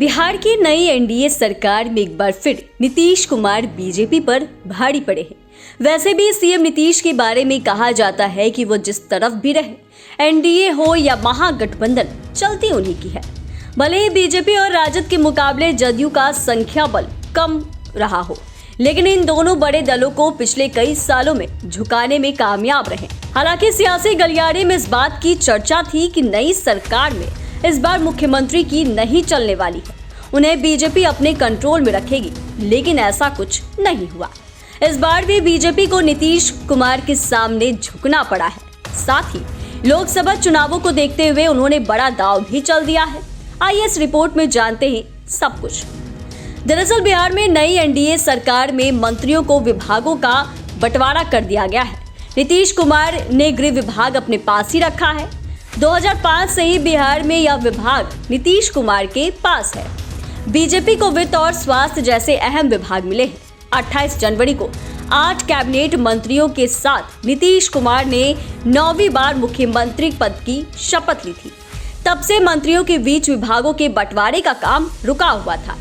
बिहार की नई एनडीए सरकार में एक बार फिर नीतीश कुमार बीजेपी पर भारी पड़े हैं। वैसे भी सीएम नीतीश के बारे में कहा जाता है कि वो जिस तरफ भी रहे, एनडीए हो या महागठबंधन, चलती उन्हीं की है। भले ही बीजेपी और राजद के मुकाबले जदयू का संख्या बल कम रहा हो, लेकिन इन दोनों बड़े दलों को पिछले कई सालों में झुकाने में कामयाब रहे। हालांकि सियासी गलियारे में इस बात की चर्चा थी कि नई सरकार में इस बार मुख्यमंत्री की नहीं चलने वाली है, उन्हें बीजेपी अपने कंट्रोल में रखेगी, लेकिन ऐसा कुछ नहीं हुआ। इस बार भी बीजेपी को नीतीश कुमार के सामने झुकना पड़ा है। साथ ही लोकसभा चुनावों को देखते हुए उन्होंने बड़ा दांव भी चल दिया है। आइए इस रिपोर्ट में जानते हैं सब कुछ। दरअसल बिहार में नई एनडीए सरकार में मंत्रियों को विभागों का बंटवारा कर दिया गया है। नीतीश कुमार ने गृह विभाग अपने पास ही रखा है। 2005 से ही बिहार में यह विभाग नीतीश कुमार के पास है। बीजेपी को वित्त और स्वास्थ्य जैसे अहम विभाग मिले हैं। 28 जनवरी को 8 कैबिनेट मंत्रियों के साथ नीतीश कुमार ने 9वीं बार मुख्यमंत्री पद की शपथ ली थी। तब से मंत्रियों के बीच विभागों के बंटवारे का काम रुका हुआ था।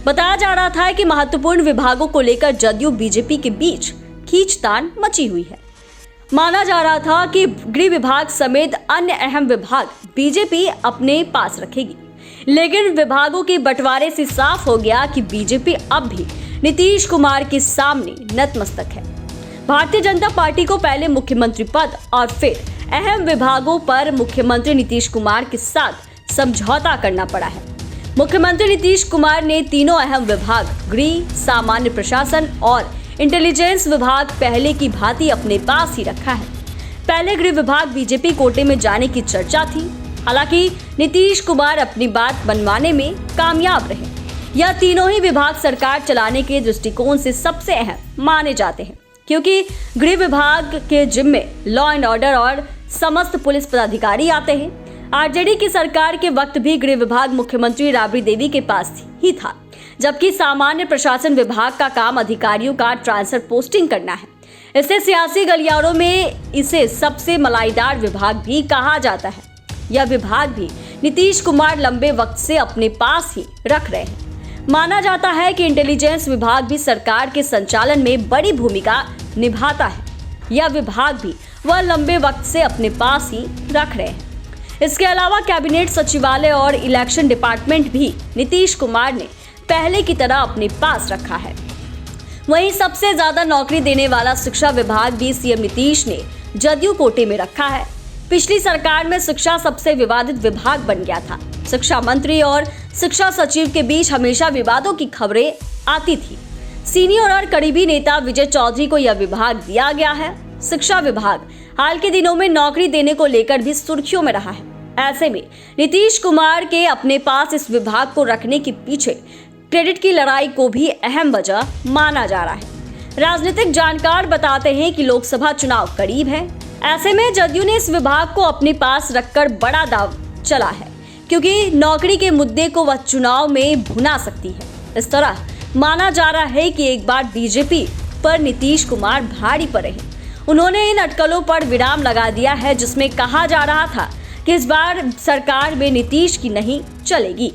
बताया जा रहा था कि महत्वपूर्ण विभागों को लेकर जदयू बीजेपी के बीच खींचतान मची हुई है। माना जा रहा था कि गृह विभाग समेत अन्य अहम विभाग बीजेपी अपने पास रखेगी, लेकिन विभागों के बंटवारे से साफ हो गया कि बीजेपी अब भी नीतीश कुमार के सामने नतमस्तक है। भारतीय जनता पार्टी को पहले मुख्यमंत्री पद और फिर अहम विभागों पर मुख्यमंत्री नीतीश कुमार के साथ समझौता करना पड़ा है। मुख्यमंत्री नीतीश कुमार ने तीनों अहम विभाग गृह, सामान्य प्रशासन और इंटेलिजेंस विभाग पहले की भांति अपने पास ही रखा है। पहले गृह विभाग बीजेपी कोटे में जाने की चर्चा थी। हालांकि नीतीश कुमार अपनी बात मनवाने में कामयाब रहे। यह तीनों ही विभाग सरकार चलाने के दृष्टिकोण से सबसे अहम माने जाते हैं, क्योंकि गृह विभाग के जिम्मे लॉ एंड ऑर्डर और समस्त पुलिस पदाधिकारी आते हैं। आरजेडी की सरकार के वक्त भी गृह विभाग मुख्यमंत्री राबड़ी देवी के पास ही था, जबकि सामान्य प्रशासन विभाग का काम अधिकारियों का ट्रांसफर पोस्टिंग करना है। इससे सियासी गलियारों में इसे सबसे मलाईदार विभाग भी कहा जाता है। यह विभाग भी नीतीश कुमार लंबे वक्त से अपने पास ही रख रहे हैं। माना जाता है कि इंटेलिजेंस विभाग भी सरकार के संचालन में बड़ी भूमिका निभाता है। यह विभाग भी वह लंबे वक्त से अपने पास ही रख रहे हैं। इसके अलावा कैबिनेट सचिवालय और इलेक्शन डिपार्टमेंट भी नीतीश कुमार ने पहले की तरह अपने पास रखा है। वहीं सबसे ज्यादा नौकरी देने वाला शिक्षा विभाग भी सीएम नीतीश ने जदयू कोटे में रखा है। पिछली सरकार में शिक्षा सबसे विवादित विभाग बन गया था। शिक्षा मंत्री और शिक्षा सचिव के बीच हमेशा विवादों की खबरें आती थी। सीनियर और करीबी नेता विजय चौधरी को यह विभाग दिया गया है। शिक्षा विभाग हाल के दिनों में नौकरी देने को लेकर भी सुर्खियों में रहा है। ऐसे में नीतीश कुमार के अपने पास इस विभाग को रखने के पीछे क्रेडिट की लड़ाई को भी अहम वजह माना जा रहा है। राजनीतिक जानकार बताते हैं कि लोकसभा चुनाव करीब है। ऐसे में जदयू ने इस विभाग को अपने पास रखकर बड़ा दांव चला है, क्योंकि नौकरी के मुद्दे को वह चुनाव में भुना सकती है। इस तरह माना जा रहा है कि एक बार बीजेपी पर नीतीश कुमार भारी पड़े हैं। उन्होंने इन अटकलों पर विराम लगा दिया है, जिसमें कहा जा रहा था कि इस बार सरकार में नीतीश की नहीं चलेगी।